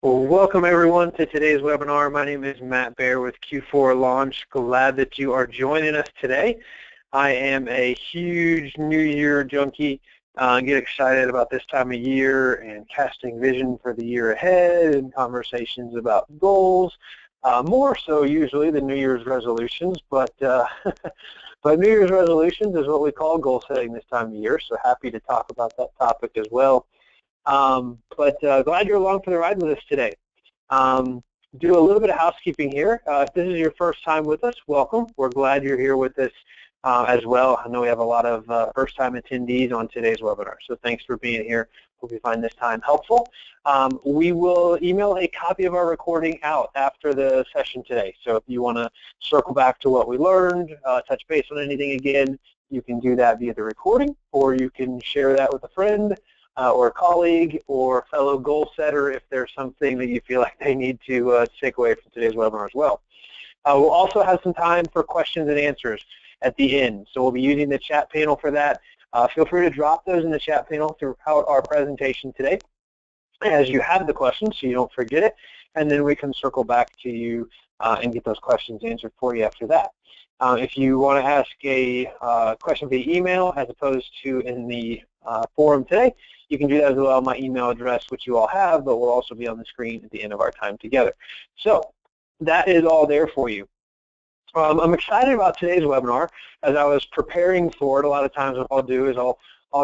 Well, welcome everyone to today's webinar. My name is Matt Baer with Q4Launch. Glad that you are joining us today. I am a huge New Year junkie. Get excited about this time of year and casting vision for the year ahead and conversations about goals. More so usually than New Year's resolutions, but but New Year's resolutions is what we call goal setting this time of year. So happy to talk about that topic as well. Glad you're along for the ride with us today. Do a little bit of housekeeping here. If this is your first time with us, welcome. We're glad you're here with us as well. I know we have a lot of first-time attendees on today's webinar, so thanks for being here. Hope you find this time helpful. We will email a copy of our recording out after the session today, so if you want to circle back to what we learned, touch base on anything again, you can do that via the recording, or you can share that with a friend, or a colleague or fellow goal setter if there's something that you feel like they need to take away from today's webinar as well. We'll also have some time for questions and answers at the end, so we'll be using the chat panel for that. Feel free to drop those in the chat panel throughout our presentation today as you have the questions so you don't forget it, and then we can circle back to you and get those questions answered for you after that. If you want to ask a question via email as opposed to in the forum today, you can do that as well. My email address, which you all have, but will also be on the screen at the end of our time together. So that is all there for you. I'm excited about today's webinar. As I was preparing for it, a lot of times what I'll do is I'll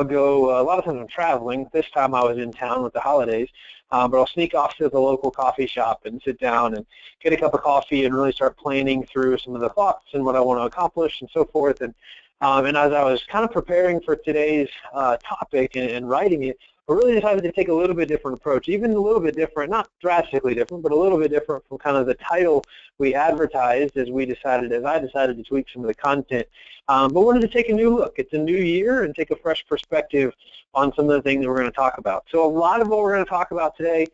go, a lot of times I'm traveling. This time I was in town with the holidays, but I'll sneak off to the local coffee shop and sit down and get a cup of coffee and really start planning through some of the thoughts and what I want to accomplish and so forth. And as I was kind of preparing for today's topic and writing it, I really decided to take a little bit different approach, even a little bit different, not drastically different, but a little bit different from kind of the title we advertised as I decided to tweak some of the content. But wanted to take a new look. It's a new year and take a fresh perspective on some of the things that we're going to talk about. So a lot of what we're going to talk about today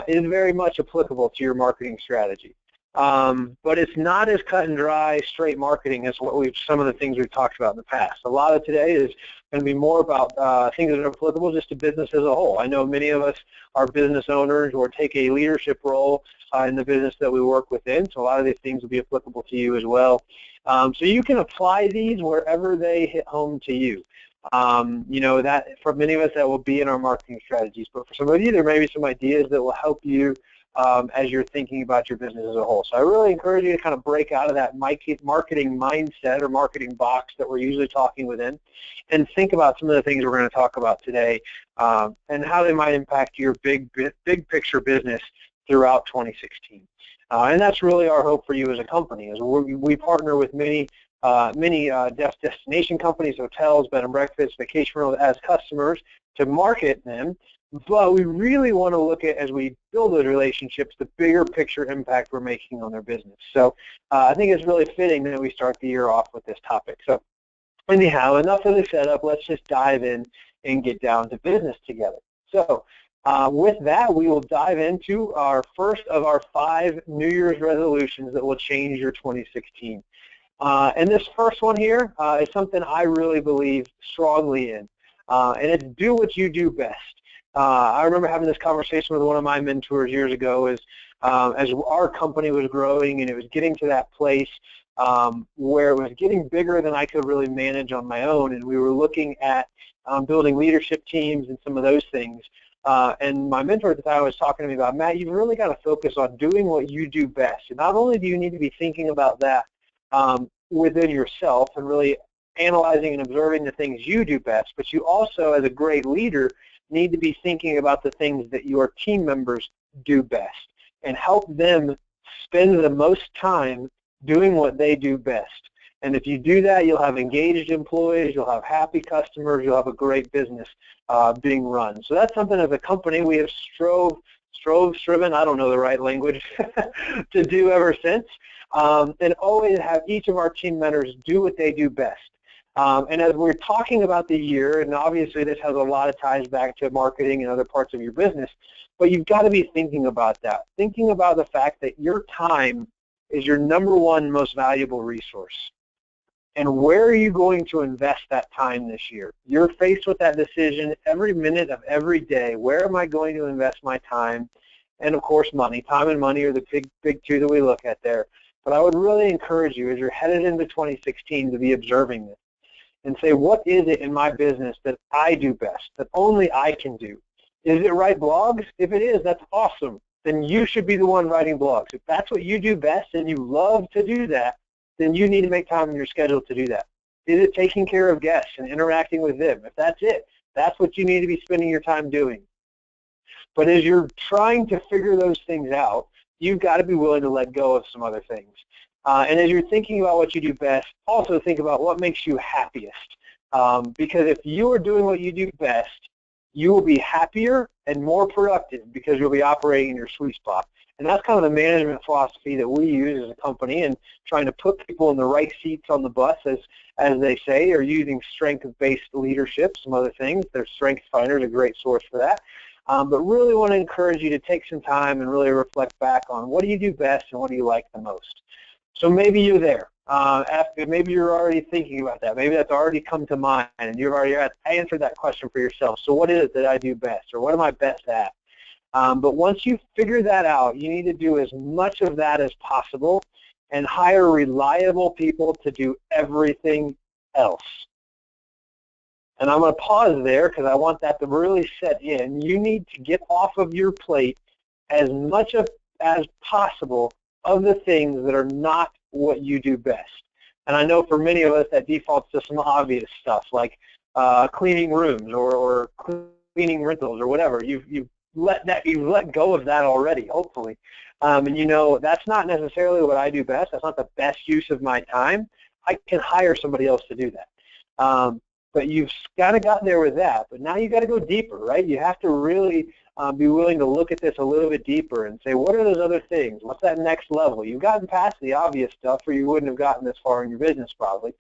is very much applicable to your marketing strategy. But it's not as cut and dry, straight marketing as some of the things we've talked about in the past. A lot of today is going to be more about things that are applicable just to business as a whole. I know many of us are business owners or take a leadership role in the business that we work within, so a lot of these things will be applicable to you as well. So you can apply these wherever they hit home to you. You know, that for many of us that will be in our marketing strategies, but for some of you there may be some ideas that will help you as you're thinking about your business as a whole. So I really encourage you to kind of break out of that marketing mindset or marketing box that we're usually talking within and think about some of the things we're going to talk about today and how they might impact your big picture business throughout 2016. And that's really our hope for you as a company. Is we partner with many destination companies, hotels, bed and breakfast, vacation rentals as customers to market them. But we really want to look at, as we build those relationships, the bigger picture impact we're making on their business. So I think it's really fitting that we start the year off with this topic. So anyhow, enough of the setup. Let's just dive in and get down to business together. So with that, we will dive into our first of our 5 New Year's resolutions that will change your 2016. And this first one here is something I really believe strongly in, and it's do what you do best. I remember having this conversation with one of my mentors years ago as our company was growing and it was getting to that place where it was getting bigger than I could really manage on my own, and we were looking at building leadership teams and some of those things. And my mentor at the time was talking to me about, Matt, you've really got to focus on doing what you do best. And not only do you need to be thinking about that within yourself and really analyzing and observing the things you do best, but you also, as a great leader, need to be thinking about the things that your team members do best and help them spend the most time doing what they do best. And if you do that, you'll have engaged employees, you'll have happy customers, you'll have a great business being run. So that's something as a company we have striven, I don't know the right language, to do ever since, and always have each of our team members do what they do best. And as we're talking about the year, and obviously this has a lot of ties back to marketing and other parts of your business, but you've got to be thinking about that, thinking about the fact that your time is your #1 most valuable resource. And where are you going to invest that time this year? You're faced with that decision every minute of every day. Where am I going to invest my time? and of course money. Time and money are the big two that we look at there. But I would really encourage you as you're headed into 2016 to be observing this and say, what is it in my business that I do best, that only I can do? Is it write blogs? If it is, that's awesome. Then you should be the one writing blogs. If that's what you do best and you love to do that, then you need to make time in your schedule to do that. Is it taking care of guests and interacting with them? If that's it, that's what you need to be spending your time doing. But as you're trying to figure those things out, you've got to be willing to let go of some other things. And as you're thinking about what you do best, also think about what makes you happiest. Because if you are doing what you do best, you will be happier and more productive because you'll be operating in your sweet spot. And that's kind of the management philosophy that we use as a company, and trying to put people in the right seats on the bus, as they say, or using strength-based leadership, some other things. Their Strength Finder is a great source for that. But really want to encourage you to take some time and really reflect back on what do you do best and what do you like the most. So maybe you're there. Maybe you're already thinking about that. Maybe that's already come to mind, and you've already answered that question for yourself. So what is it that I do best, or what am I best at? But once you figure that out, you need to do as much of that as possible and hire reliable people to do everything else. And I'm going to pause there because I want that to really set in. You need to get off of your plate as much as possible of the things that are not what you do best. And I know for many of us that defaults to some obvious stuff like cleaning rooms or cleaning rentals or whatever. You've let go of that already, hopefully. And you know, that's not necessarily what I do best. That's not the best use of my time. I can hire somebody else to do that. But you've kind of got there with that. But now you've got to go deeper, right? You have to really be willing to look at this a little bit deeper and say, what are those other things? What's that next level? You've gotten past the obvious stuff, or you wouldn't have gotten this far in your business probably.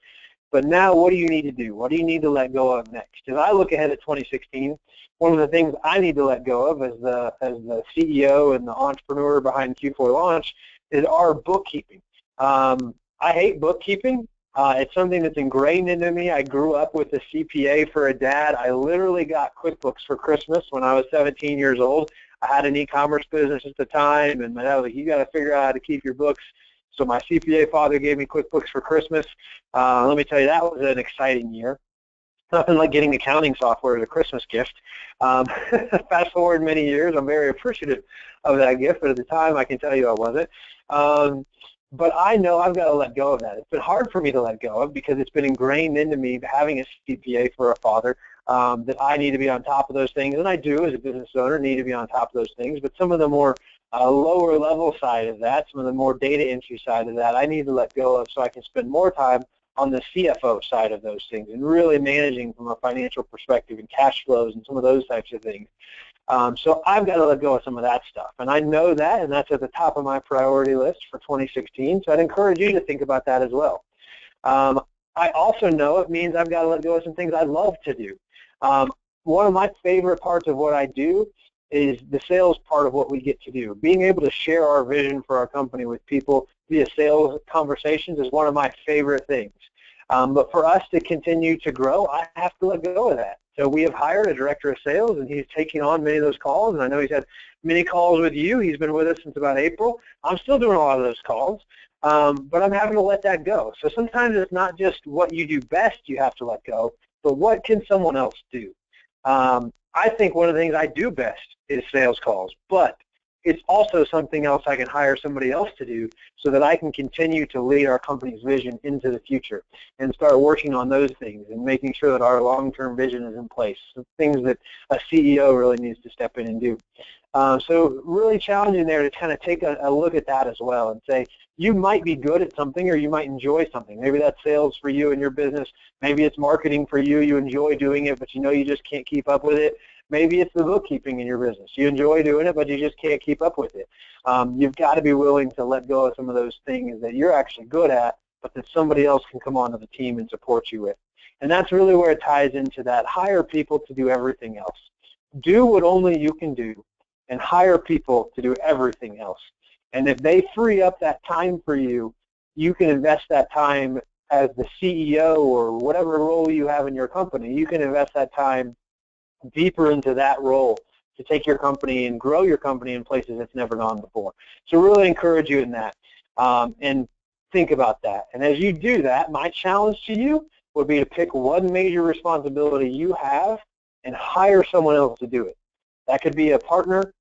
But now what do you need to do? What do you need to let go of next? As I look ahead at 2016, one of the things I need to let go of as the CEO and the entrepreneur behind Q4 Launch is our bookkeeping. I hate bookkeeping. It's something that's ingrained into me. I grew up with a CPA for a dad. I literally got QuickBooks for Christmas when I was 17 years old. I had an e-commerce business at the time, and my dad was like, you got to figure out how to keep your books. So my CPA father gave me QuickBooks for Christmas. Let me tell you, that was an exciting year. Nothing like getting accounting software as a Christmas gift. Fast forward many years, I'm very appreciative of that gift, but at the time I can tell you I wasn't. But I know I've got to let go of that. It's been hard for me to let go of because it's been ingrained into me, having a CPA for a father, that I need to be on top of those things, and I do as a business owner need to be on top of those things, but some of the more lower level side of that, some of the more data entry side of that, I need to let go of so I can spend more time on the CFO side of those things and really managing from a financial perspective and cash flows and some of those types of things. So I've got to let go of some of that stuff, and I know that, and that's at the top of my priority list for 2016, so I'd encourage you to think about that as well. I also know it means I've got to let go of some things I love to do. One of my favorite parts of what I do is the sales part of what we get to do. Being able to share our vision for our company with people via sales conversations is one of my favorite things. But for us to continue to grow, I have to let go of that. So we have hired a director of sales, and he's taking on many of those calls, and I know he's had many calls with you. He's been with us since about April. I'm still doing a lot of those calls, but I'm having to let that go. So sometimes it's not just what you do best you have to let go, but what can someone else do? I think one of the things I do best is sales calls, but it's also something else I can hire somebody else to do so that I can continue to lead our company's vision into the future and start working on those things and making sure that our long-term vision is in place, things that a CEO really needs to step in and do. So really challenging there to kind of take a look at that as well and say, you might be good at something or you might enjoy something. Maybe that's sales for you in your business. Maybe it's marketing for you. You enjoy doing it, but you know you just can't keep up with it. Maybe it's the bookkeeping in your business. You enjoy doing it, but you just can't keep up with it. You've got to be willing to let go of some of those things that you're actually good at, but that somebody else can come onto the team and support you with. And that's really where it ties into that. Hire people to do everything else. Do what only you can do, and hire people to do everything else. And if they free up that time for you, you can invest that time as the CEO or whatever role you have in your company. You can invest that time deeper into that role to take your company and grow your company in places it's never gone before. So really encourage you in that, and think about that. And as you do that, my challenge to you would be to pick one major responsibility you have and hire someone else to do it. That could be a partner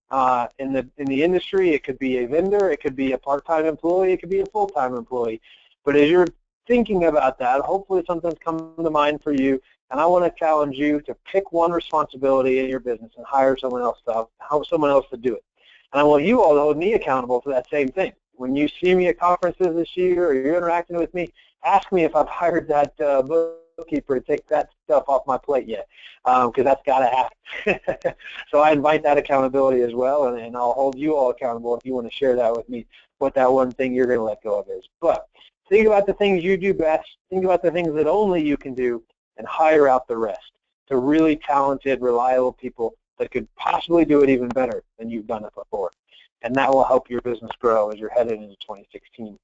in the industry. It could be a vendor. It could be a part-time employee. It could be a full-time employee. But as you're thinking about that, hopefully something's come to mind for you. And I want to challenge you to pick one responsibility in your business and hire someone else to do it. And I want you all to hold me accountable for that same thing. When you see me at conferences this year or you're interacting with me, ask me if I've hired that bookkeeper to take that stuff off my plate yet, because that's got to happen. So I invite that accountability as well, and I'll hold you all accountable if you want to share that with me, what that one thing you're going to let go of is. But think about the things you do best. Think about the things that only you can do, and hire out the rest to really talented, reliable people that could possibly do it even better than you've done it before. And that will help your business grow as you're headed into 2016.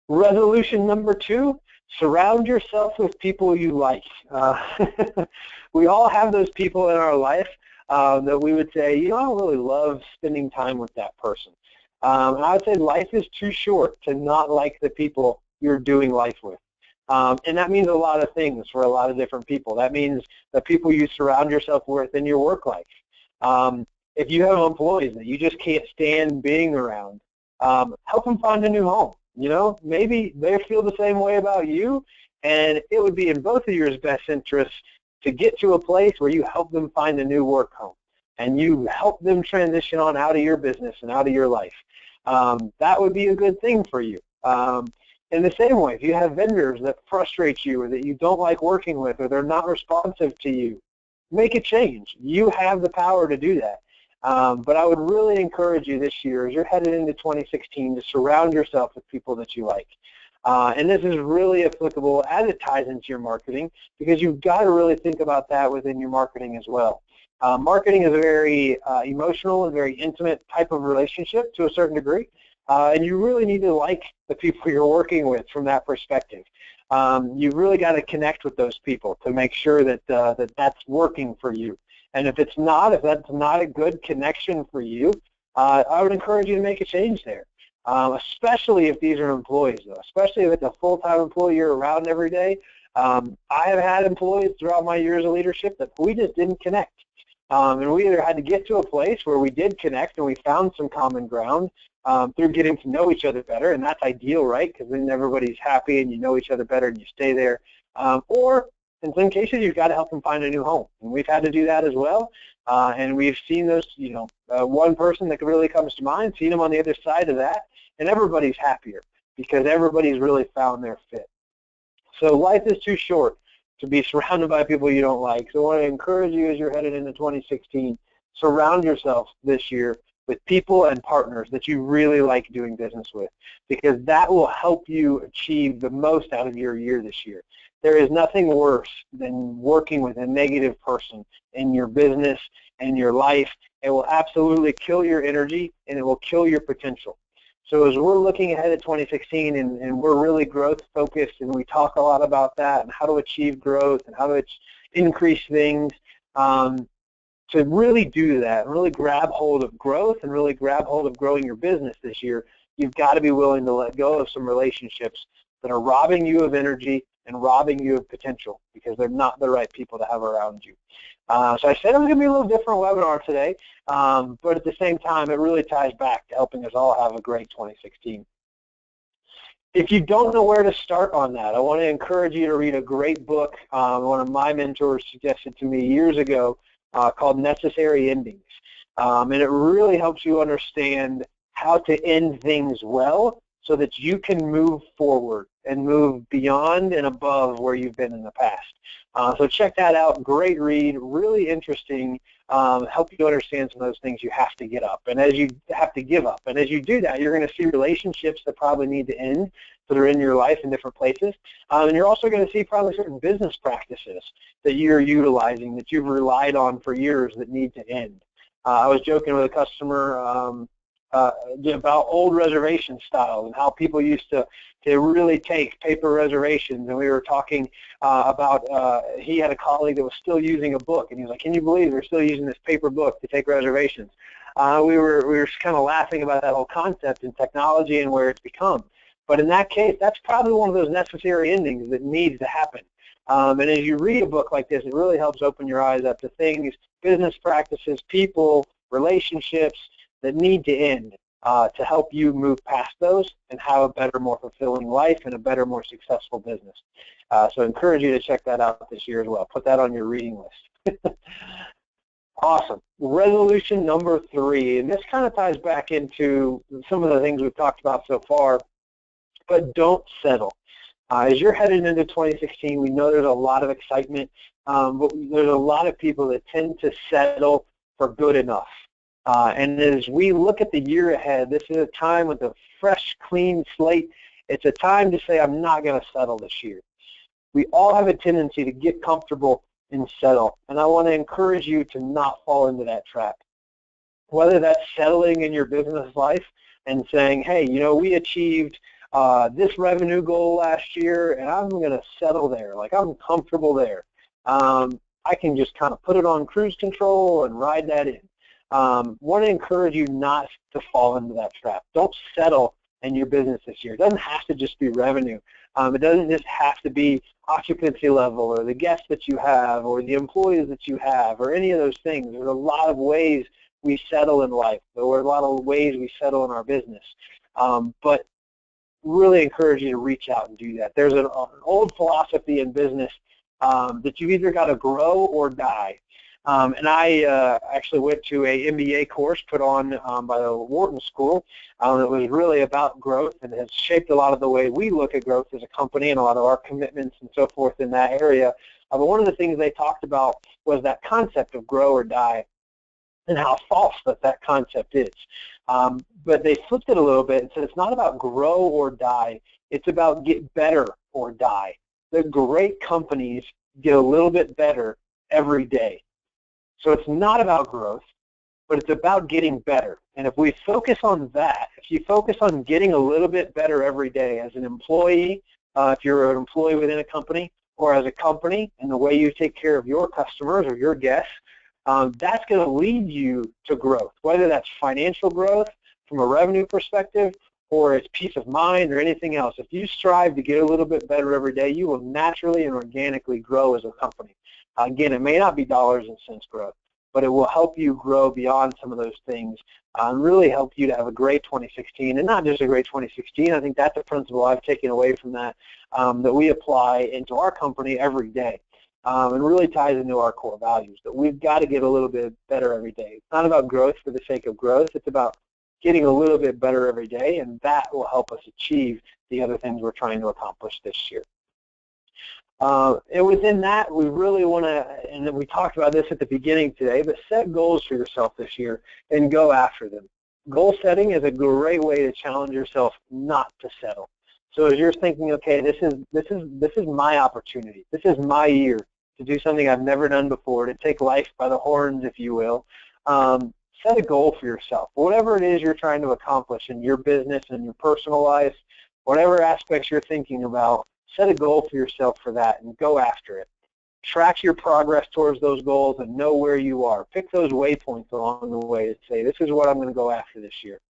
Resolution number 2, surround yourself with people you like. We all have those people in our life that we would say, you know, I don't really love spending time with that person. And I would say life is too short to not like the people you're doing life with. And that means a lot of things for a lot of different people. That means the people you surround yourself with in your work life. If you have employees that you just can't stand being around, help them find a new home. You know, maybe they feel the same way about you, and it would be in both of your best interests to get to a place where you help them find a new work home, and you help them transition on out of your business and out of your life. That would be a good thing for you. In the same way, if you have vendors that frustrate you or that you don't like working with or they're not responsive to you, make a change. You have the power to do that. But I would really encourage you this year, as you're headed into 2016, to surround yourself with people that you like. And this is really applicable as it ties into your marketing, because you've got to really think about that within your marketing as well. Marketing is a very emotional and very intimate type of relationship to a certain degree, and you really need to like the people you're working with from that perspective. You've really got to connect with those people to make sure that that's working for you. And if that's not a good connection for you, I would encourage you to make a change there, especially if these are employees, though, especially if it's a full-time employee you're around every day. I have had employees throughout my years of leadership that we just didn't connect. And we either had to get to a place where we did connect and we found some common ground through getting to know each other better, and that's ideal, right? Because then everybody's happy and you know each other better and you stay there. Or in some cases, you've got to help them find a new home, and we've had to do that as well. And we've seen those, one person that really comes to mind, seen them on the other side of that, and everybody's happier because everybody's really found their fit. So life is too short to be surrounded by people you don't like. So I want to encourage you as you're headed into 2016, surround yourself this year with people and partners that you really like doing business with, because that will help you achieve the most out of your year this year. There is nothing worse than working with a negative person in your business and your life. It will absolutely kill your energy, and it will kill your potential. So as we're looking ahead at 2016 and we're really growth focused, and we talk a lot about that and how to achieve growth and how to increase things, to really do that and really grab hold of growth and really grab hold of growing your business this year, you've got to be willing to let go of some relationships that are robbing you of energy and robbing you of potential, because they're not the right people to have around you. So I said it was going to be a little different webinar today, but at the same time, it really ties back to helping us all have a great 2016. If you don't know where to start on that, I want to encourage you to read a great book one of my mentors suggested to me years ago called Necessary Endings. And it really helps you understand how to end things well so that you can move forward and move beyond and above where you've been in the past. So check that out. Great read, really interesting. Help you understand some of those things you have to get up, and as you have to give up. And as you do that, you're going to see relationships that probably need to end that are in your life in different places. And you're also going to see probably certain business practices that you're utilizing that you've relied on for years that need to end. I was joking with a customer about old reservation styles and how people used to really take paper reservations. And we were talking about he had a colleague that was still using a book, and he was like, "Can you believe they're still using this paper book to take reservations?" We were kind of laughing about that whole concept in technology and where it's become. But in that case, that's probably one of those necessary endings that needs to happen. And as you read a book like this, it really helps open your eyes up to things, business practices, people, relationships that need to end to help you move past those and have a better, more fulfilling life and a better, more successful business. So I encourage you to check that out this year as well. Put that on your reading list. Awesome. Resolution number 3, and this kind of ties back into some of the things we've talked about so far, but don't settle. As you're headed into 2016, we know there's a lot of excitement, but there's a lot of people that tend to settle for good enough. And as we look at the year ahead, this is a time with a fresh, clean slate. It's a time to say, I'm not going to settle this year. We all have a tendency to get comfortable and settle, and I want to encourage you to not fall into that trap. Whether that's settling in your business life and saying, hey, you know, we achieved this revenue goal last year, and I'm going to settle there. Like, I'm comfortable there. I can just kind of put it on cruise control and ride that in. Want to encourage you not to fall into that trap. Don't settle in your business this year. It doesn't have to just be revenue. It doesn't just have to be occupancy level or the guests that you have or the employees that you have or any of those things. There's a lot of ways we settle in life. There are a lot of ways we settle in our business. But really encourage you to reach out and do that. There's an old philosophy in business that you've either got to grow or die. And I actually went to a MBA course put on by the Wharton School that was really about growth and has shaped a lot of the way we look at growth as a company and a lot of our commitments and so forth in that area. But one of the things they talked about was that concept of grow or die and how false that concept is. But they flipped it a little bit and said it's not about grow or die, it's about get better or die. The great companies get a little bit better every day. So it's not about growth, but it's about getting better. And if we focus on that, if you focus on getting a little bit better every day as an employee, if you're an employee within a company, or as a company and the way you take care of your customers or your guests, that's going to lead you to growth, whether that's financial growth from a revenue perspective or it's peace of mind or anything else. If you strive to get a little bit better every day, you will naturally and organically grow as a company. Again, it may not be dollars and cents growth, but it will help you grow beyond some of those things and really help you to have a great 2016, and not just a great 2016. I think that's a principle I've taken away from that that we apply into our company every day and really ties into our core values, that we've got to get a little bit better every day. It's not about growth for the sake of growth. It's about getting a little bit better every day, and that will help us achieve the other things we're trying to accomplish this year. And within that, we really want to, and we talked about this at the beginning today, but set goals for yourself this year and go after them. Goal setting is a great way to challenge yourself not to settle. So as you're thinking, okay, this is my opportunity. This is my year to do something I've never done before, to take life by the horns, if you will. Set a goal for yourself. Whatever it is you're trying to accomplish in your business and your personal life, whatever aspects you're thinking about, set a goal for yourself for that and go after it. Track your progress towards those goals and know where you are. Pick those waypoints along the way to say, this is what I'm going to go after this year.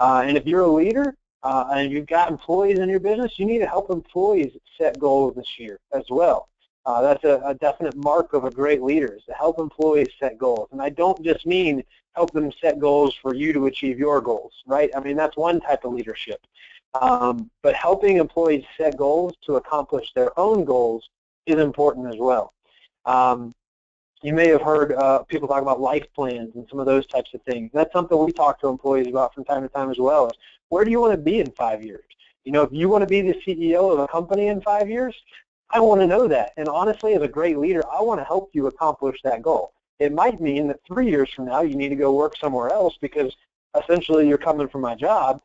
And if you're a leader and you've got employees in your business, you need to help employees set goals this year as well. That's a definite mark of a great leader, is to help employees set goals. And I don't just mean help them set goals for you to achieve your goals, right? I mean, that's one type of leadership. But helping employees set goals to accomplish their own goals is important as well. You may have heard people talk about life plans and some of those types of things. That's something we talk to employees about from time to time as well. Is where do you want to be in 5 years? You know, if you want to be the CEO of a company in 5 years, I want to know that. And honestly, as a great leader, I want to help you accomplish that goal. It might mean that 3 years from now you need to go work somewhere else because essentially you're coming from my job.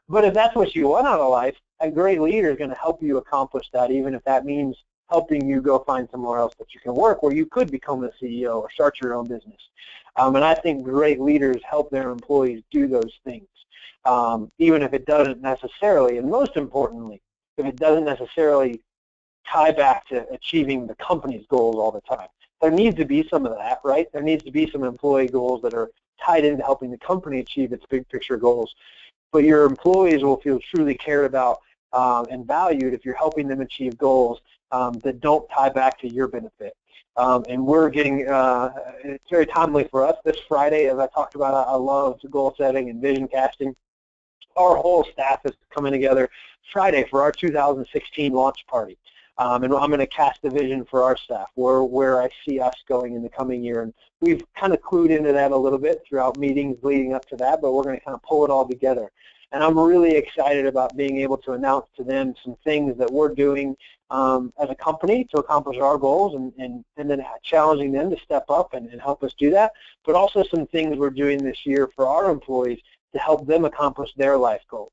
But if that's what you want out of life, a great leader is going to help you accomplish that, even if that means helping you go find somewhere else that you can work where you could become a CEO or start your own business. And I think great leaders help their employees do those things, even if it doesn't necessarily, and most importantly, if it doesn't necessarily tie back to achieving the company's goals all the time. There needs to be some of that, right? There needs to be some employee goals that are tied into helping the company achieve its big picture goals. But your employees will feel truly cared about and valued if you're helping them achieve goals that don't tie back to your benefit. And we're getting, it's very timely for us. This Friday, as I talked about, I love goal setting and vision casting. Our whole staff is coming together Friday for our 2016 launch party. And I'm going to cast the vision for our staff, where I see us going in the coming year. And we've kind of clued into that a little bit throughout meetings leading up to that, but we're going to kind of pull it all together. And I'm really excited about being able to announce to them some things that we're doing as a company to accomplish our goals, and then challenging them to step up and help us do that, but also some things we're doing this year for our employees to help them accomplish their life goals.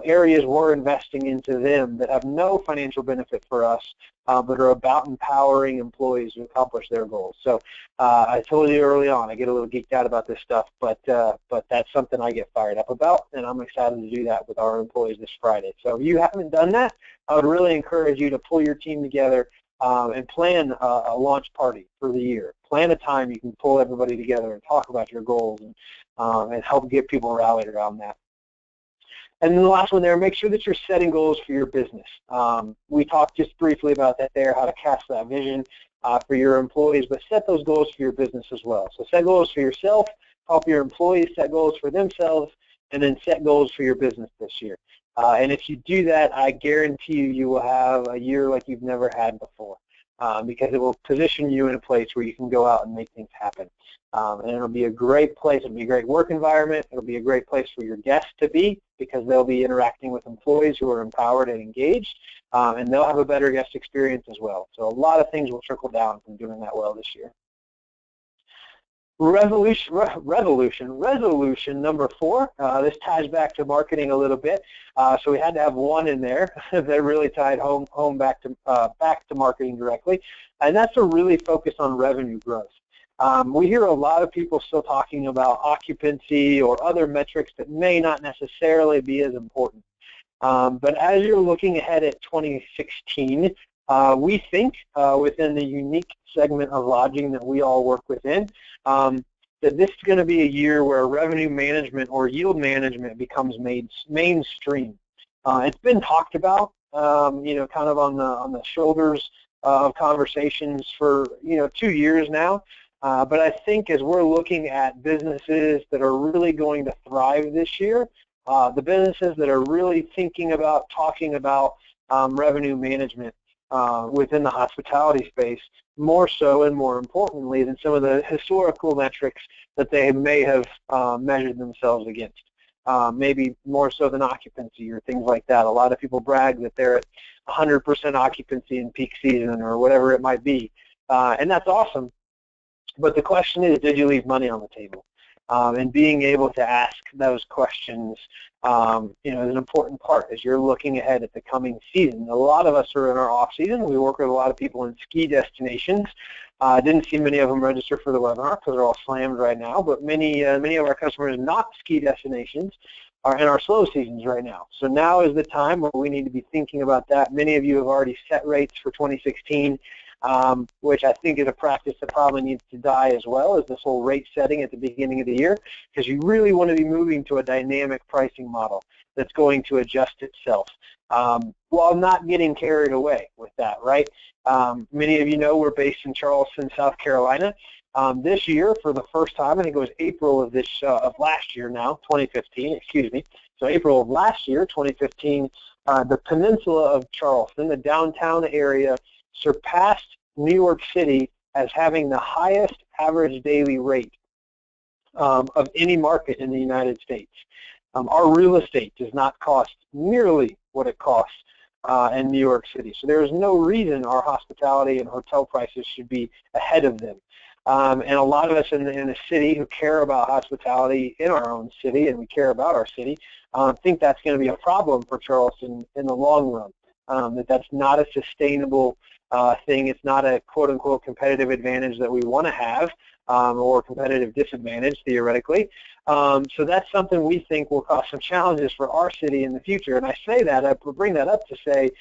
Areas we're investing into them that have no financial benefit for us, but are about empowering employees to accomplish their goals. So I told you early on, I get a little geeked out about this stuff, but that's something I get fired up about, and I'm excited to do that with our employees this Friday. So if you haven't done that, I would really encourage you to pull your team together and plan a launch party for the year. Plan a time you can pull everybody together and talk about your goals and help get people rallied around that. And then the last one there, make sure that you're setting goals for your business. We talked just briefly about that there, how to cast that vision for your employees, but set those goals for your business as well. So set goals for yourself, help your employees set goals for themselves, and then set goals for your business this year. And if you do that, I guarantee you will have a year like you've never had before, because it will position you in a place where you can go out and make things happen. And it'll be a great place. It'll be a great work environment. It'll be a great place for your guests to be, because they'll be interacting with employees who are empowered and engaged, and they'll have a better guest experience as well. So a lot of things will trickle down from doing that well this year. Resolution number 4. This ties back to marketing a little bit, so we had to have one in there that really tied home back to marketing directly, and that's to really focus on revenue growth. We hear a lot of people still talking about occupancy or other metrics that may not necessarily be as important. But as you're looking ahead at 2016, we think within the unique segment of lodging that we all work within, that this is going to be a year where revenue management or yield management becomes mainstream. It's been talked about, kind of on the shoulders of conversations for 2 years now. But I think as we're looking at businesses that are really going to thrive this year, the businesses that are really thinking about, talking about revenue management within the hospitality space, more so and more importantly than some of the historical metrics that they may have measured themselves against. Maybe more so than occupancy or things like that. A lot of people brag that they're at 100% occupancy in peak season or whatever it might be. And that's awesome. But the question is, did you leave money on the table? And being able to ask those questions, is an important part as you're looking ahead at the coming season. A lot of us are in our off season. We work with a lot of people in ski destinations. Didn't see many of them register for the webinar because they're all slammed right now. But many of our customers not ski destinations are in our slow seasons right now. So now is the time where we need to be thinking about that. Many of you have already set rates for 2016. Which I think is a practice that probably needs to die as well as this whole rate setting at the beginning of the year, because you really want to be moving to a dynamic pricing model that's going to adjust itself while not getting carried away with that, right? Many of you know we're based in Charleston, South Carolina. This year, for the first time, I think it was April of last year now, 2015, excuse me. So April of last year, 2015, the peninsula of Charleston, the downtown area, surpassed New York City as having the highest average daily rate of any market in the United States. Our real estate does not cost nearly what it costs in New York City. So there is no reason our hospitality and hotel prices should be ahead of them. And a lot of us in the city who care about hospitality in our own city, and we care about our city, think that's going to be a problem for Charleston in the long run, that's not a sustainable thing. It's not a quote-unquote competitive advantage that we want to have, or competitive disadvantage, theoretically. So that's something we think will cause some challenges for our city in the future. And I say that, I bring that up to say,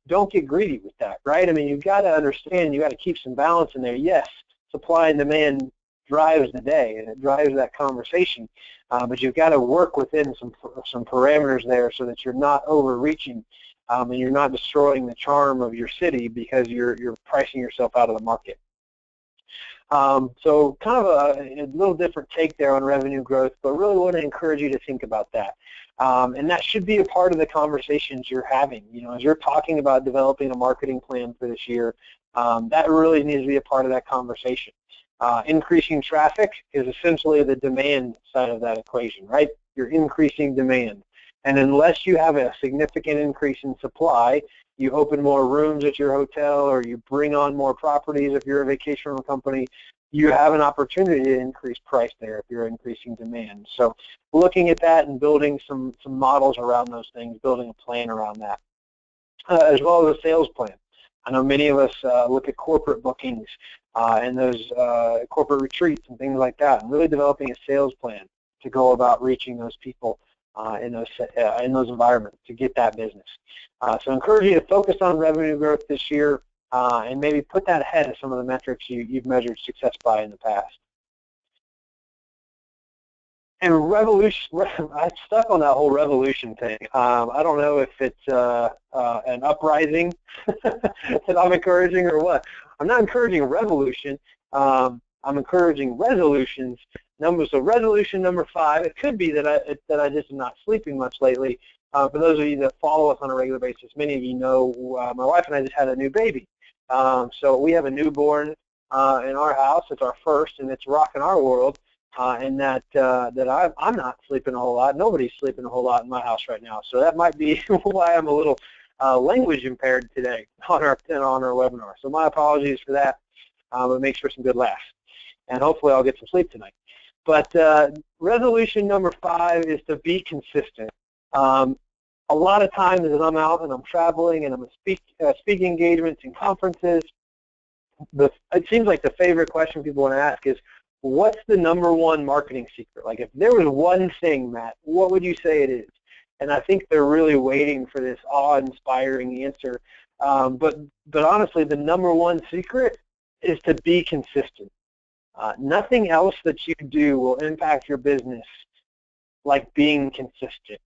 don't get greedy with that, right? I mean, you've got to understand, you've got to keep some balance in there. Yes, supply and demand drives the day, and it drives that conversation. But you've got to work within some parameters there so that you're not overreaching, and you're not destroying the charm of your city because you're pricing yourself out of the market. So kind of a little different take there on revenue growth, but really want to encourage you to think about that. And that should be a part of the conversations you're having. You know, as you're talking about developing a marketing plan for this year, that really needs to be a part of that conversation. Increasing traffic is essentially the demand side of that equation, right? You're increasing demand. And unless you have a significant increase in supply, you open more rooms at your hotel or you bring on more properties if you're a vacation rental company, you have an opportunity to increase price there if you're increasing demand. So looking at that and building some models around those things, building a plan around that, as well as a sales plan. I know many of us look at corporate bookings and those corporate retreats and things like that, and really developing a sales plan to go about reaching those people in those environments to get that business. So I encourage you to focus on revenue growth this year and maybe put that ahead of some of the metrics you've measured success by in the past. And revolution, I'm stuck on that whole revolution thing. I don't know if it's an uprising that I'm encouraging or what. I'm not encouraging a revolution. I'm encouraging resolutions. So resolution number 5, it could be that I just am not sleeping much lately. For those of you that follow us on a regular basis, many of you know my wife and I just had a new baby. So we have a newborn in our house. It's our first, and it's rocking our world. And that I'm not sleeping a whole lot. Nobody's sleeping a whole lot in my house right now. So that might be why I'm a little language impaired today on our webinar. So my apologies for that. But make sure some good laughs. And hopefully I'll get some sleep tonight. But resolution number 5 is to be consistent. A lot of times as I'm out and I'm traveling and I'm speaking engagements and conferences, it seems like the favorite question people want to ask is, what's the #1 marketing secret? Like if there was one thing, Matt, what would you say it is? And I think they're really waiting for this awe-inspiring answer. But honestly, the #1 secret is to be consistent. Nothing else that you do will impact your business like being consistent.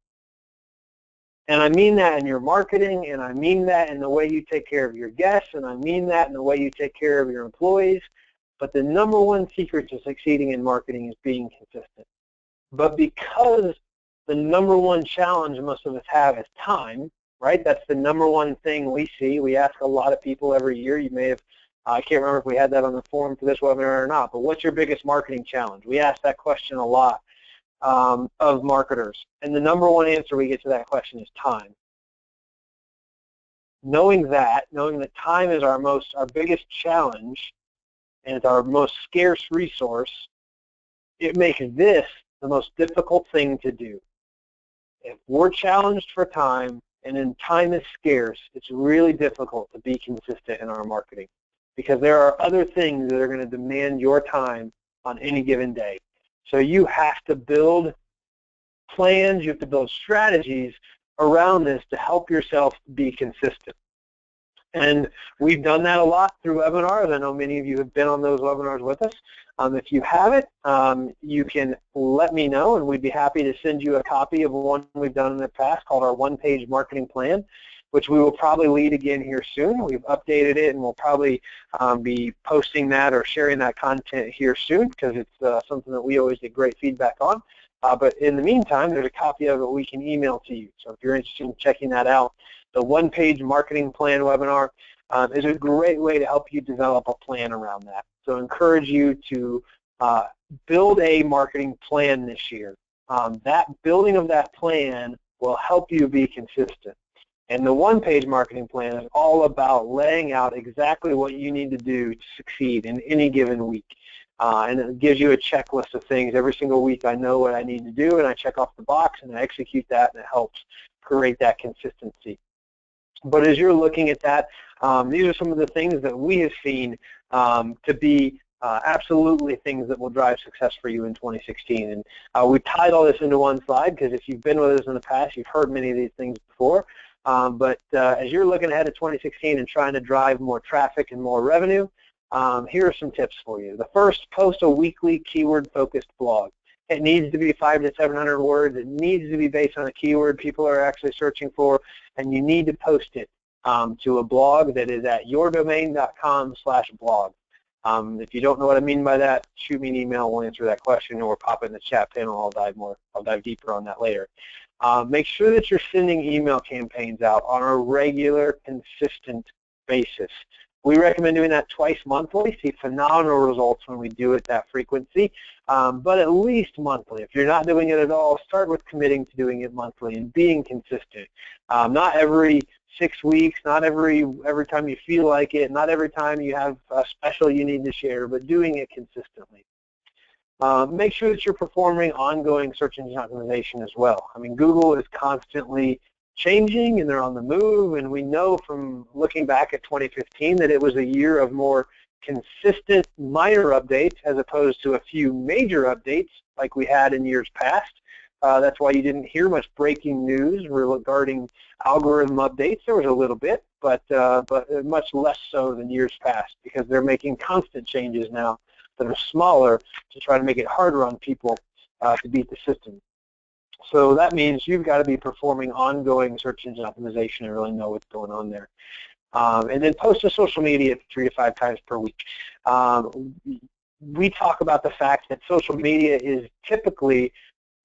And I mean that in your marketing, and I mean that in the way you take care of your guests, and I mean that in the way you take care of your employees. But the #1 secret to succeeding in marketing is being consistent. But because the #1 challenge most of us have is time, right? That's the #1 thing we see. We ask a lot of people every year. You may have, I can't remember if we had that on the forum for this webinar or not, but what's your biggest marketing challenge? We ask that question a lot of marketers. And the #1 answer we get to that question is time. Knowing that time is our biggest challenge, and it's our most scarce resource, it makes this the most difficult thing to do. If we're challenged for time, and then time is scarce, it's really difficult to be consistent in our marketing because there are other things that are going to demand your time on any given day. So you have to build plans, you have to build strategies around this to help yourself be consistent. And we've done that a lot through webinars. I know many of you have been on those webinars with us. If you haven't, you can let me know, and we'd be happy to send you a copy of one we've done in the past called our one-page marketing plan, which we will probably lead again here soon. We've updated it, and we'll probably be posting that or sharing that content here soon because it's something that we always get great feedback on. But in the meantime, there's a copy of it we can email to you. So if you're interested in checking that out, the one-page marketing plan webinar is a great way to help you develop a plan around that. So I encourage you to build a marketing plan this year. That building of that plan will help you be consistent. And the one-page marketing plan is all about laying out exactly what you need to do to succeed in any given week. And it gives you a checklist of things. Every single week I know what I need to do, and I check off the box, and I execute that, and it helps create that consistency. But as you're looking at that, These are some of the things that we have seen to be absolutely things that will drive success for you in 2016. And we tied all this into one slide because if you've been with us in the past, you've heard many of these things before. But as you're looking ahead to 2016 and trying to drive more traffic and more revenue, here are some tips for you. The first, post a weekly keyword-focused blog. It needs to be 500 to 700 words. It needs to be based on a keyword people are actually searching for, and you need to post it to a blog that is at yourdomain.com/blog. If you don't know what I mean by that, shoot me an email. We'll answer that question, or pop it in the chat panel. I'll dive deeper on that later. Make sure that you're sending email campaigns out on a regular, consistent basis. We recommend doing that twice monthly. See phenomenal results when we do it that frequency, but at least monthly. If you're not doing it at all, start with committing to doing it monthly and being consistent. Not every 6 weeks, not every time you feel like it, not every time you have a special you need to share, but doing it consistently. Make sure that you're performing ongoing search engine optimization as well. I mean, Google is constantly changing and they're on the move, and we know from looking back at 2015 that it was a year of more consistent minor updates as opposed to a few major updates like we had in years past. That's why you didn't hear much breaking news regarding algorithm updates. There was a little bit, but much less so than years past because they're making constant changes now that are smaller to try to make it harder on people to beat the system. So that means you've got to be performing ongoing search engine optimization and really know what's going on there. And then post to social media 3 to 5 times per week. We talk about the fact that social media is typically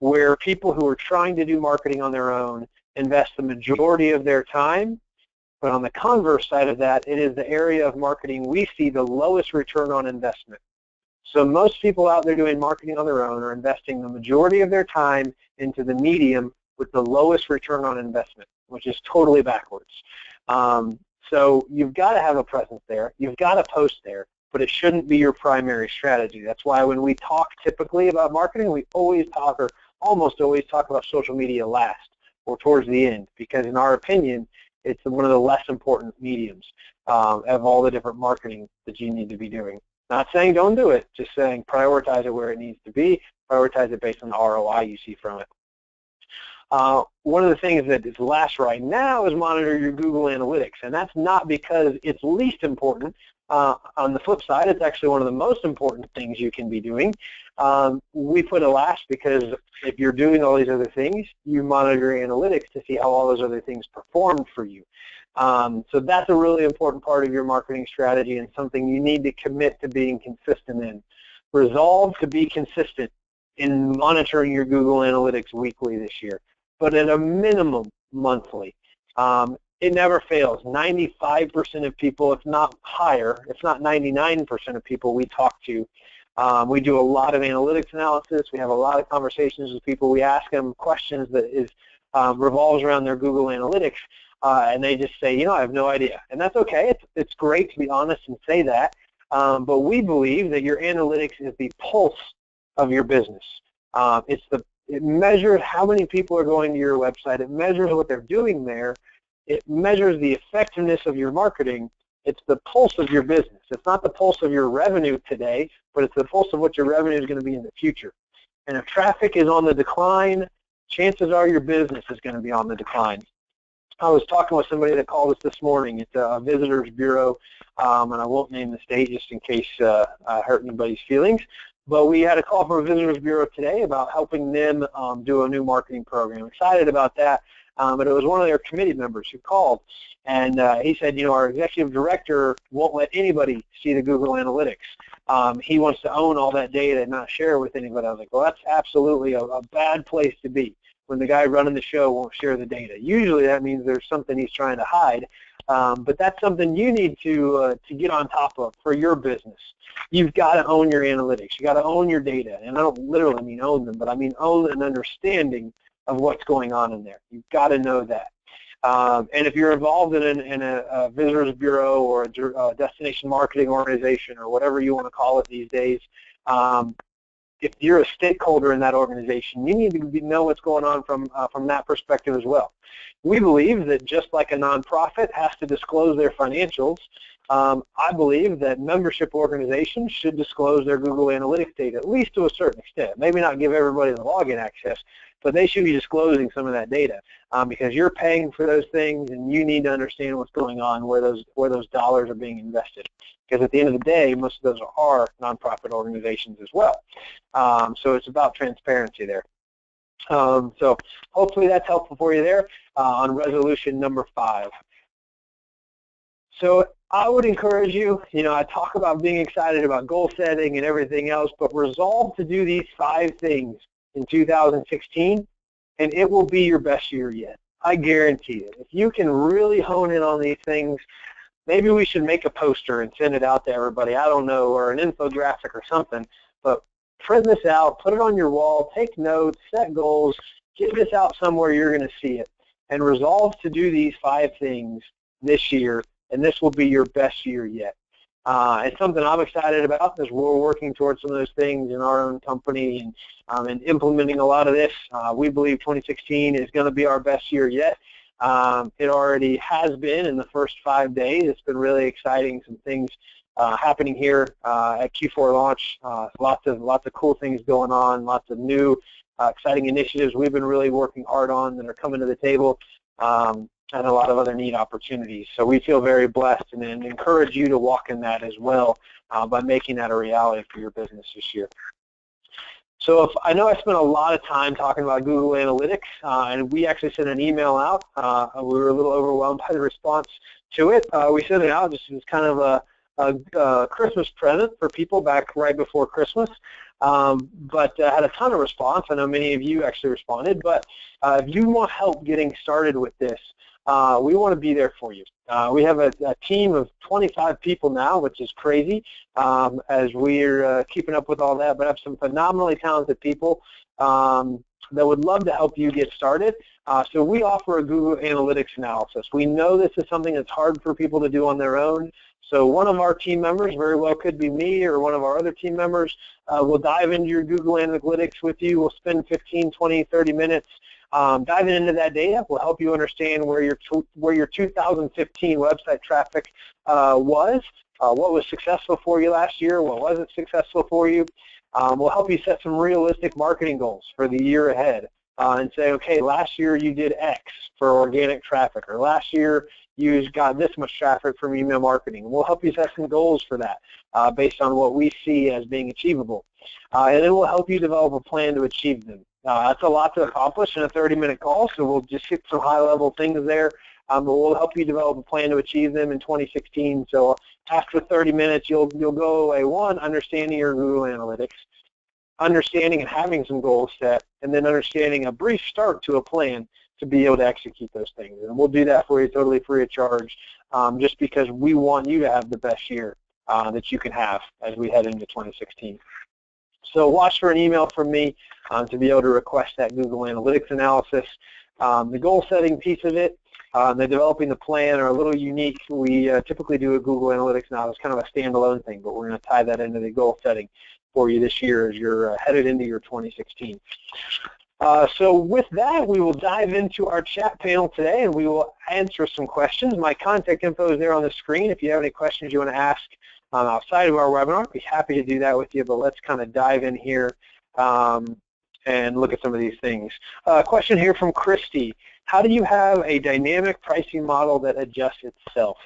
where people who are trying to do marketing on their own invest the majority of their time. But on the converse side of that, it is the area of marketing we see the lowest return on investment. So most people out there doing marketing on their own are investing the majority of their time into the medium with the lowest return on investment, which is totally backwards. So you've got to have a presence there. You've got to post there, but it shouldn't be your primary strategy. That's why when we talk typically about marketing, we always talk or almost always talk about social media last or towards the end because in our opinion, it's one of the less important mediums of all the different marketing that you need to be doing. Not saying don't do it, just saying prioritize it where it needs to be, prioritize it based on the ROI you see from it. One of the things that is last right now is monitor your Google Analytics, and that's not because it's least important. On the flip side, it's actually one of the most important things you can be doing. We put it last because if you're doing all these other things, you monitor your analytics to see how all those other things performed for you. So that's a really important part of your marketing strategy and something you need to commit to being consistent in. Resolve to be consistent in monitoring your Google Analytics weekly this year, but at a minimum monthly. It never fails. 95% of people, if not higher, if not 99% of people we talk to, we do a lot of analytics analysis. We have a lot of conversations with people. We ask them questions that revolves around their Google Analytics, and they just say, you know, I have no idea. And that's okay. It's great to be honest and say that, but we believe that your analytics is the pulse of your business. It measures how many people are going to your website. It measures what they're doing there. It measures the effectiveness of your marketing. It's the pulse of your business. It's not the pulse of your revenue today, but it's the pulse of what your revenue is going to be in the future. And if traffic is on the decline, chances are your business is going to be on the decline. I was talking with somebody that called us this morning. It's a visitors bureau, and I won't name the state just in case I hurt anybody's feelings. But we had a call from a visitors bureau today about helping them do a new marketing program. Excited about that. But it was one of their committee members who called, and he said, you know, our executive director won't let anybody see the Google Analytics. He wants to own all that data and not share it with anybody. I was like, well, that's absolutely a bad place to be when the guy running the show won't share the data. Usually that means there's something he's trying to hide, but that's something you need to get on top of for your business. You've got to own your analytics. You've got to own your data, and I don't literally mean own them, but I mean own an understanding of what's going on in there. You've got to know that. And if you're involved in a visitors bureau or a destination marketing organization or whatever you want to call it these days, if you're a stakeholder in that organization, you need to know what's going on from that perspective as well. We believe that just like a nonprofit has to disclose their financials, I believe that membership organizations should disclose their Google Analytics data, at least to a certain extent. Maybe not give everybody the login access, but they should be disclosing some of that data because you're paying for those things, and you need to understand what's going on, where those dollars are being invested. Because at the end of the day, most of those are nonprofit organizations as well. So it's about transparency there. So hopefully that's helpful for you there on resolution number 5. So I would encourage you, I talk about being excited about goal setting and everything else, but resolve to do these 5 things in 2016, and it will be your best year yet. I guarantee it. If you can really hone in on these things, maybe we should make a poster and send it out to everybody, I don't know, or an infographic or something, but print this out, put it on your wall, take notes, set goals, get this out somewhere you're going to see it, and resolve to do these 5 things this year, and this will be your best year yet. It's something I'm excited about because we're working towards some of those things in our own company and implementing a lot of this. We believe 2016 is going to be our best year yet. It already has been in the first 5 days. It's been really exciting. Some things happening here at Q4 Launch. Lots of cool things going on. Lots of new exciting initiatives we've been really working hard on that are coming to the table. And a lot of other neat opportunities. So we feel very blessed and encourage you to walk in that as well by making that a reality for your business this year. So I know I spent a lot of time talking about Google Analytics, and we actually sent an email out. We were a little overwhelmed by the response to it. We sent it out just as kind of a Christmas present for people back right before Christmas. But had a ton of response. I know many of you actually responded. But if you want help getting started with this, we want to be there for you. We have a team of 25 people now, which is crazy as we're keeping up with all that, but I have some phenomenally talented people that would love to help you get started. So we offer a Google Analytics analysis. We know this is something that's hard for people to do on their own. So one of our team members, very well could be me or one of our other team members, will dive into your Google Analytics with you. We'll spend 15, 20, 30 minutes diving into that data. We'll help you understand where your 2015 website traffic was, what was successful for you last year, what wasn't successful for you. We'll help you set some realistic marketing goals for the year ahead and say, okay, last year you did X for organic traffic, or last year you got this much traffic from email marketing. We'll help you set some goals for that based on what we see as being achievable. And then we'll help you develop a plan to achieve them. That's a lot to accomplish in a 30-minute call, so we'll just hit some high-level things there. But we'll help you develop a plan to achieve them in 2016. So after 30 minutes, you'll go away, one, understanding your Google Analytics, understanding and having some goals set, and then understanding a brief start to a plan to be able to execute those things. And we'll do that for you totally free of charge just because we want you to have the best year that you can have as we head into 2016. So watch for an email from me to be able to request that Google Analytics analysis. The goal setting piece of it, the developing the plan are a little unique. We typically do a Google Analytics now as kind of a standalone thing, but we're going to tie that into the goal setting for you this year as you're headed into your 2016. So with that, we will dive into our chat panel today, and we will answer some questions. My contact info is there on the screen. If you have any questions you want to ask outside of our webinar, I'd be happy to do that with you, but let's kind of dive in here and look at some of these things. Question here from Christy. How do you have a dynamic pricing model that adjusts itself?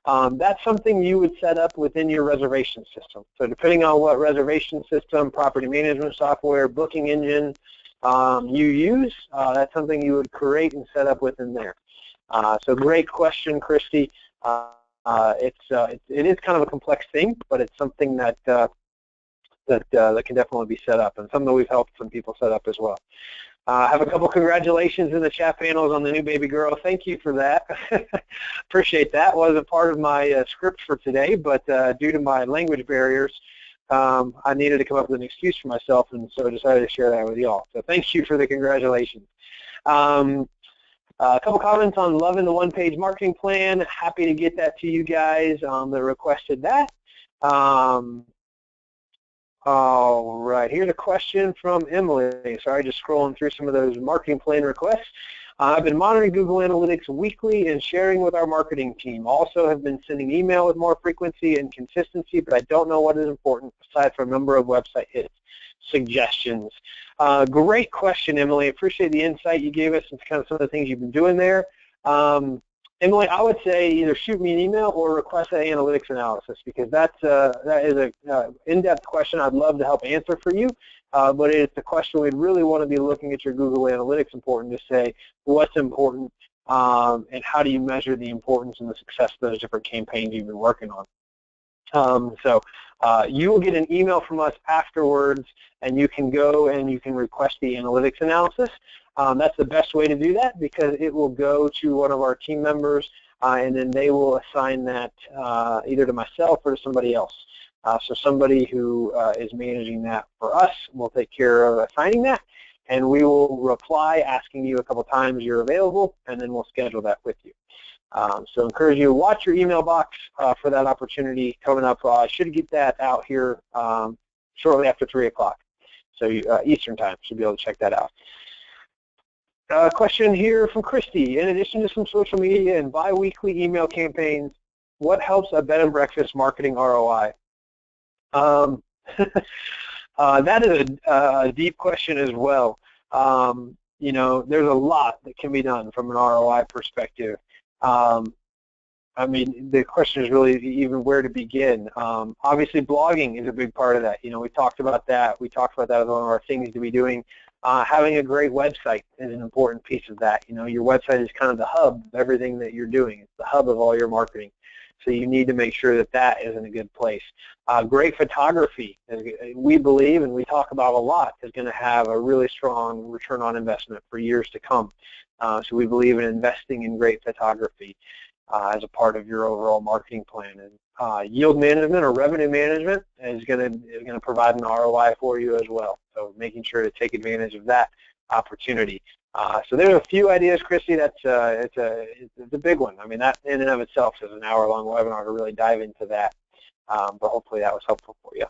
That's something you would set up within your reservation system. So depending on what reservation system, property management software, booking engine you use, that's something you would create and set up within there. So great question, Christy. It is kind of a complex thing, but it's something that that can definitely be set up, and something that we've helped some people set up as well. I have a couple congratulations in the chat panels on the new baby girl. Thank you for that. Appreciate that. Wasn't part of my script for today, but due to my language barriers, I needed to come up with an excuse for myself, and so I decided to share that with y'all. So thank you for the congratulations. A couple comments on loving the one-page marketing plan. Happy to get that to you guys that requested that. All right, here's a question from Emily. Sorry, just scrolling through some of those marketing plan requests. I've been monitoring Google Analytics weekly and sharing with our marketing team. Also have been sending email with more frequency and consistency, but I don't know what is important aside from number of website hits. Suggestions. Great question, Emily. Appreciate the insight you gave us into kind of some of the things you've been doing there. Emily, I would say either shoot me an email or request that analytics analysis, because that is an in-depth question I'd love to help answer for you. But it's a question we'd really want to be looking at your Google Analytics important to say what's important and how do you measure the importance and the success of those different campaigns you've been working on. So you will get an email from us afterwards, and you can go and you can request the analytics analysis. That's the best way to do that, because it will go to one of our team members, and then they will assign that either to myself or to somebody else. So somebody who is managing that for us will take care of assigning that, and we will reply asking you a couple times you're available, and then we'll schedule that with you. So encourage you to watch your email box for that opportunity coming up. I should get that out here shortly after 3 o'clock, so Eastern time. Should be able to check that out. Question here from Christy. In addition to some social media and bi-weekly email campaigns, what helps a bed and breakfast marketing ROI? That is a deep question as well. You know, there's a lot that can be done from an ROI perspective. I mean, the question is really even where to begin. Obviously, blogging is a big part of that. You know, we talked about that. We talked about that as one of our things to be doing. Having a great website is an important piece of that. You know, your website is kind of the hub of everything that you're doing. It's the hub of all your marketing. So you need to make sure that that is in a good place. Great photography, we believe, and we talk about a lot, is going to have a really strong return on investment for years to come. So we believe in investing in great photography as a part of your overall marketing plan. And yield management or revenue management is going to provide an ROI for you as well. So making sure to take advantage of that opportunity. So there's a few ideas, Christy. It's a big one. I mean, that in and of itself is an hour-long webinar to really dive into that. But hopefully that was helpful for you.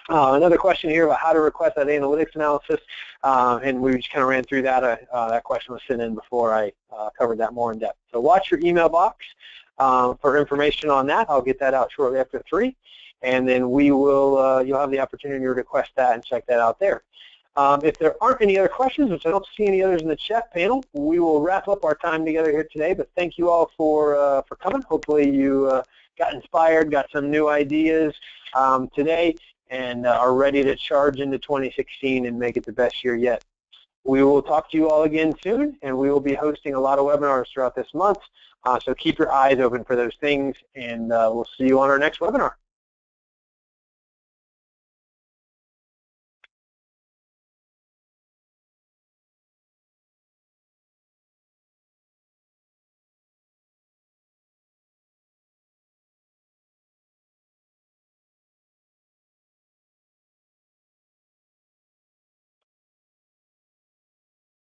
Another question here about how to request that analytics analysis, and we just kind of ran through that. That question was sent in before I covered that more in depth. So watch your email box for information on that. I'll get that out shortly after 3, and then we will. You'll have the opportunity to request that and check that out there. If there aren't any other questions, which I don't see any others in the chat panel, we will wrap up our time together here today. But thank you all for coming. Hopefully you got inspired, got some new ideas today, and are ready to charge into 2016 and make it the best year yet. We will talk to you all again soon, and we will be hosting a lot of webinars throughout this month. So keep your eyes open for those things, and we'll see you on our next webinar.